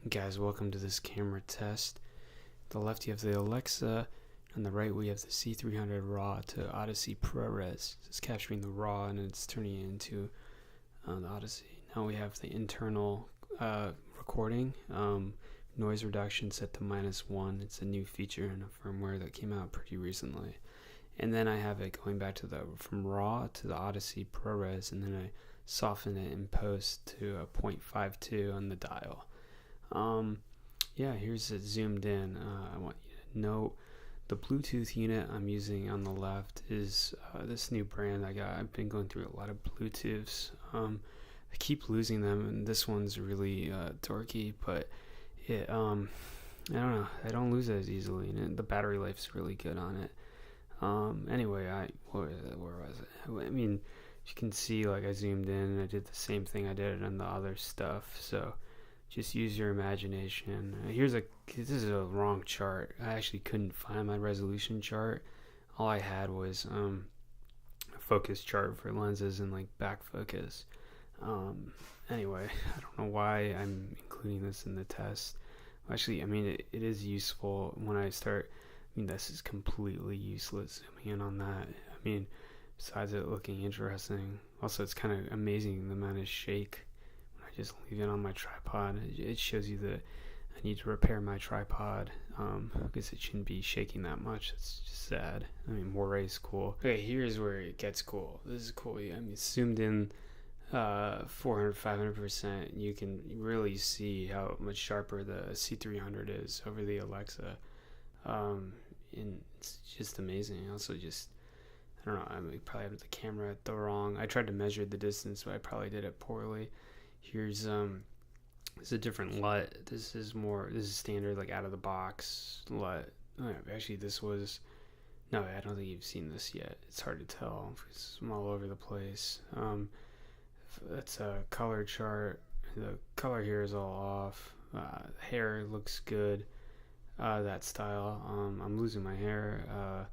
Guys, welcome to this camera test. To the left you have the Alexa, on the right we have the C300 RAW to Odyssey ProRes. It's capturing the RAW and it's turning it into the Odyssey. Now we have the internal recording, noise reduction set to -1. It's a new feature in a firmware that came out pretty recently. And then I have it going back to from RAW to the Odyssey ProRes, and then I soften it in post to a 0.52 on the dial. Here's it zoomed in. I want you to note the Bluetooth unit I'm using on the left is this new brand I got. I've been going through a lot of Bluetooths. I keep losing them, and this one's really dorky, but it I don't know, I don't lose it as easily, and the battery life's really good on it. Anyway, where was it? I mean, you can see, like, I zoomed in and I did the same thing I did on the other stuff, so just use your imagination. This is a wrong chart. I actually couldn't find my resolution chart. All I had was a focus chart for lenses and like back focus. Anyway, I don't know why I'm including this in the test. Actually, I mean, it is useful when I start. I mean, this is completely useless zooming in on that. I mean, besides it looking interesting, also it's kind of amazing the amount of shake when I just leave it on my tripod. It shows you that I need to repair my tripod because it shouldn't be shaking that much. It's just sad. I mean, Moray is cool. Okay, here's where it gets cool. This is cool. I mean, zoomed in 400-500%, you can really see how much sharper the C300 is over the Alexa. And it's just amazing. Also, I don't know, I probably had the camera at the wrong. I tried to measure the distance, but I probably did it poorly. Here's a different LUT. This is standard, like out of the box LUT. Actually, no, I don't think you've seen this yet. It's hard to tell because I'm all over the place. That's a color chart. The color here is all off. Hair looks good. That style. I'm losing my hair,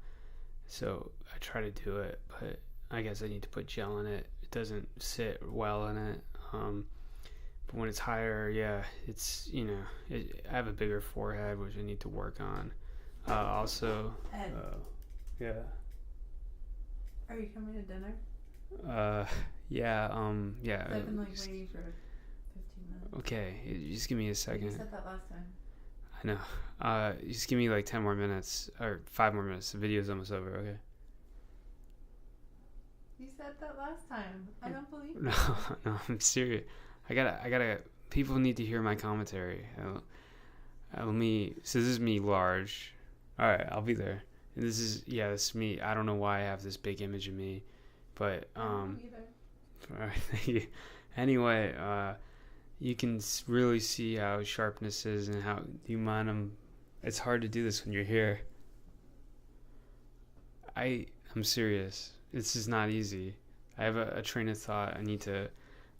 so I try to do it, but I guess I need to put gel in it. It doesn't sit well in it. But when it's higher, it's, I have a bigger forehead, which I need to work on. Also, Ed, yeah. are you coming to dinner? Yeah. I've been waiting for 15 minutes. Okay, just give me a second. You said that last time. I know. Just give me like 10 more minutes or 5 more minutes. The video's almost over. Okay. You said that last time. I don't believe you. No, I'm serious. I gotta. People need to hear my commentary. So this is me large. All right, I'll be there. And this is me. I don't know why I have this big image of me, but I don't either. All right, thank you. Anyway, you can really see how sharpness is and how you mind. It's hard to do this when you're here. I'm serious. This is not easy. I have a train of thought.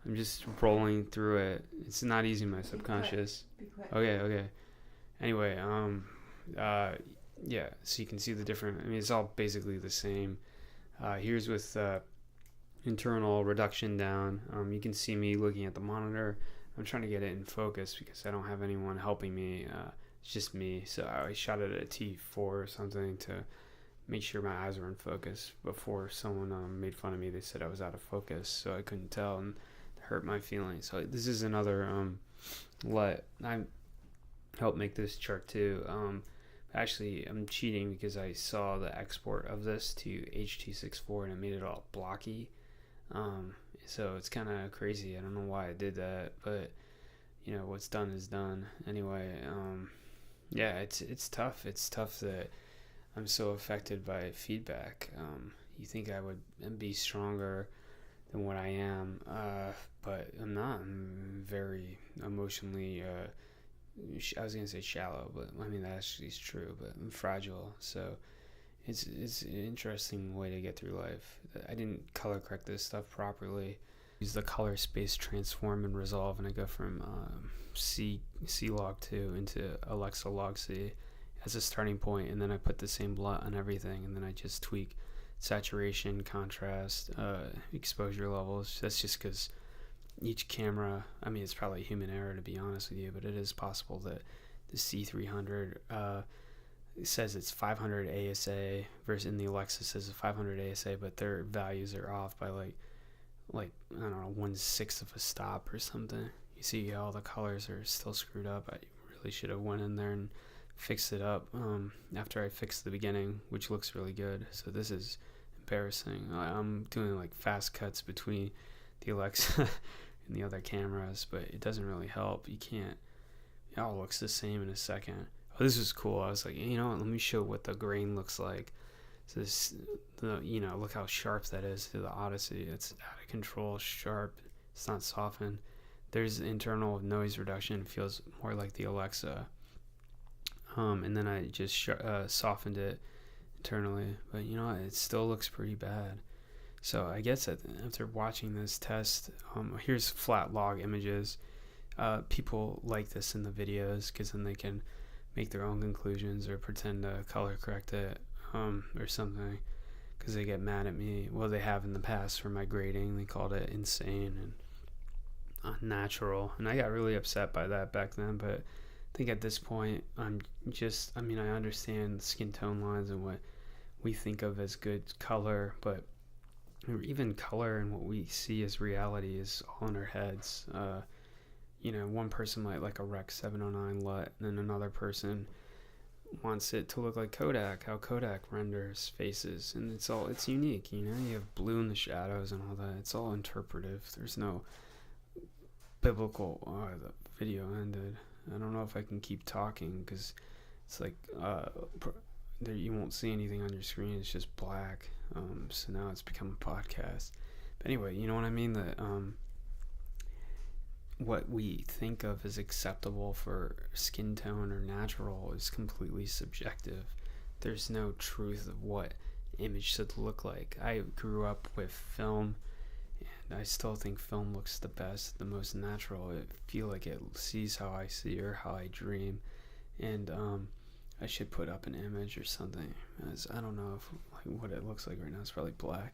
I'm just rolling through it. It's not easy, my subconscious. Be quick. Okay. Anyway, so you can see the different. I mean, it's all basically the same. Here's with internal reduction down. You can see me looking at the monitor. I'm trying to get it in focus because I don't have anyone helping me. It's just me. So I shot it at a T4 or something to make sure my eyes were in focus. Before someone made fun of me, they said I was out of focus, so I couldn't tell, and it hurt my feelings. So this is another LUT. I helped make this chart too. Actually, I'm cheating because I saw the export of this to H.264 and it made it all blocky. So it's kind of crazy. I don't know why I did that, but what's done is done. Anyway, it's tough. It's tough that I'm so affected by feedback. You think I would be stronger than what I am, but I'm not. I'm very emotionally. I was gonna say shallow, but I mean that actually is true. But I'm fragile, so it's an interesting way to get through life. I didn't color correct this stuff properly. Use the color space transform and resolve, and I go from C log 2 into Alexa log C as a starting point, and then I put the same LUT on everything, and then I just tweak saturation, contrast, exposure levels. That's just because each camera, I mean, it's probably human error to be honest with you, but it is possible that the C300 says it's 500 ASA versus in the Alexa says it's 500 ASA, but their values are off by like I don't know, 1/6 of a stop or something. You see all the colors are still screwed up. I really should have went in there and fixed it up after I fixed the beginning, which looks really good. So this is embarrassing. I'm doing like fast cuts between the Alexa and the other cameras, but it doesn't really help. You can't, it all looks the same in a second. Oh, this is cool. I was like, you know what, let me show what the grain looks like. So this, look how sharp that is to the Odyssey. It's out of control, sharp. It's not softened. There's internal noise reduction. It feels more like the Alexa. And then I just softened it internally. But you know what? It still looks pretty bad. So I guess after watching this test, here's flat log images. People like this in the videos because then they can make their own conclusions or pretend to color correct it or something, because they get mad at me. Well, they have in the past for my grading. They called it insane and unnatural, and I got really upset by that back then. But I think at this point I understand skin tone lines and what we think of as good color, but even color and what we see as reality is all in our heads. One person might like a Rec 709 LUT, and then another person wants it to look like Kodak, how Kodak renders faces, and it's unique. You have blue in the shadows and all that. It's all interpretive. There's no biblical. The video ended. I don't know if I can keep talking because it's like there you won't see anything on your screen. It's just black. So now it's become a podcast. But anyway, you know what I mean? That what we think of as acceptable for skin tone or natural is completely subjective. There's no truth of what image should look like. I grew up with film, and I still think film looks the best, the most natural. I feel like it sees how I see or how I dream. And I should put up an image or something, as I don't know what it looks like right now. It's probably black.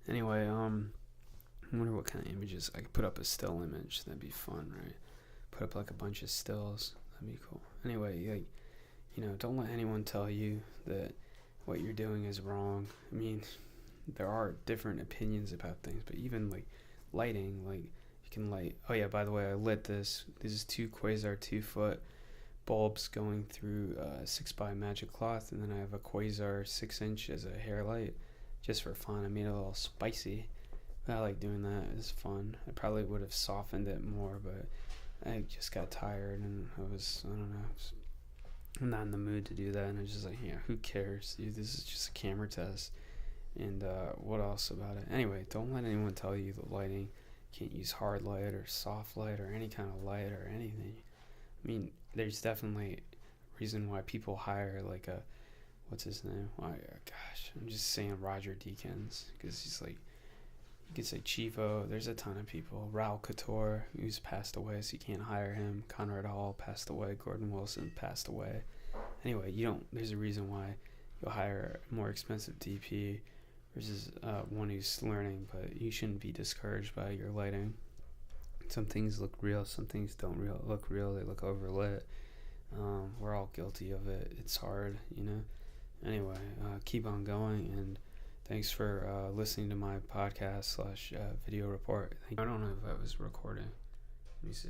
Anyway, I wonder what kind of images. I could put up a still image. That'd be fun, right? Put up like a bunch of stills. That'd be cool. Anyway, don't let anyone tell you that what you're doing is wrong. I mean, there are different opinions about things, but even like lighting, like you can light. Oh yeah, by the way, I lit this. This is 2 Quasar 2-foot bulbs going through 6x magic cloth, and then I have a Quasar 6-inch as a hair light, just for fun. I made it a little spicy. I like doing that. It's fun. I probably would have softened it more, but I just got tired and I don't know, I'm not in the mood to do that. And I was just like, yeah, who cares, dude? This is just a camera test. And what else about it? Anyway, don't let anyone tell you the lighting. Can't use hard light or soft light or any kind of light or anything. I mean, there's definitely a reason why people hire like what's his name? I'm just saying Roger Deakins, because he's like, you could say Chivo. There's a ton of people. Raul Couture, who's passed away, so you can't hire him. Conrad Hall passed away. Gordon Wilson passed away. Anyway, there's a reason why you'll hire a more expensive DP versus one who's learning, but you shouldn't be discouraged by your lighting. Some things look real, some things don't look real. They look overlit. We're all guilty of it. It's hard, Anyway, keep on going, and thanks for listening to my podcast / video report. I don't know if I was recording. Let me see.